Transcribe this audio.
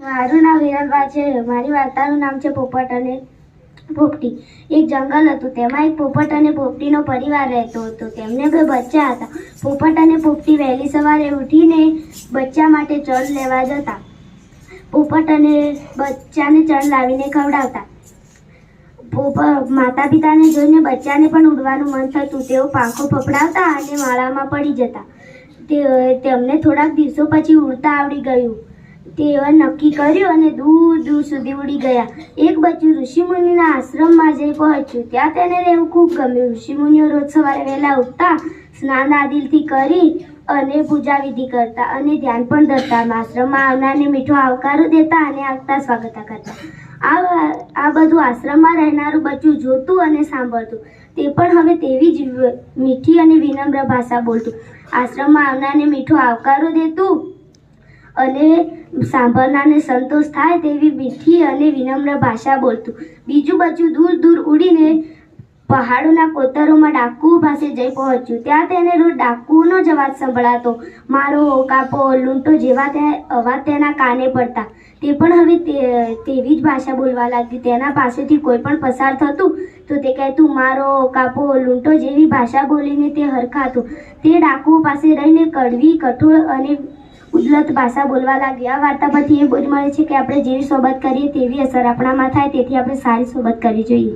મારું નામ વિરલબા છે. મારી વાર્તાનું નામ છે પોપટ અને પોપટી. એક જંગલ હતું. તેમાં એક પોપટ અને પોપટીનો પરિવાર રહેતો હતો. તેમને બે બચ્ચા હતા. પોપટ અને પોપટી વહેલી સવારે ઉઠીને બચ્ચા માટે ચણ લેવા જતા. પોપટ અને બચ્ચાને ચણ લાવીને ખવડાવતા. માતા પિતાને જોઈને બચ્ચાને પણ ઉડવાનું મન થતું. તેઓ પાંખો ફફડાવતા અને માળામાં પડી જતા. તેમને થોડાક દિવસો પછી ઉડતા આવડી ગયું. તેઓએ નક્કી કર્યું અને દૂર દૂર સુધી ઉડી ગયા. એક બચ્ચું ઋષિમુનિના આશ્રમમાં જઈ પહોંચ્યું. ત્યાં તેને રહેવું ખૂબ ગમ્યું. ઋષિમુનિઓ રોજ સવારે વહેલા ઉઠતા, સ્નાન આદિથી કરી અને પૂજા વિધિ કરતા અને ધ્યાન પણ ધરતા. આશ્રમમાં આવનારને મીઠો આવકારો દેતા અને આગતા સ્વાગત કરતા. આ બધું આશ્રમમાં રહેનારું બચ્ચું જોતું અને સાંભળતું. તે પણ હવે તેવી જ મીઠી અને વિનમ્ર ભાષા બોલતું. આશ્રમમાં આવનારને મીઠો આવકારો દેતું અને સાંભળનારને સંતોષ થાય તેવી મીઠી અને વિનમ્ર ભાષા બોલતું. બીજું બચ્ચું દૂર દૂર ઉડીને પહાડોના કોતરોમાં ડાકુ પાસે જઈ પહોંચ્યું. ત્યાં તેને રોજ ડાકુનો જ અવાજ સંભળાતો. મારો, કાપો, લૂંટો જેવા અવાજ તેના કાને પડતા. તે પણ હવે તેવી જ ભાષા બોલવા લાગી. તેના પાસેથી કોઈ પણ પસાર થતું તો તે કહેતું મારો, કાપો, લૂંટો જેવી ભાષા બોલીને તે હરખાતું. તે ડાકુ પાસે રહીને કડવી, કઠોળ અને ઉદ્ધત ભાષા બોલવા લાગી. આ વાર્તા પરથી એ બોધ મળે છે કે આપણે જેવી સોબત કરીએ તેવી અસર આપણામાં થાય. તેથી આપણે સારી સોબત કરવી જોઈએ.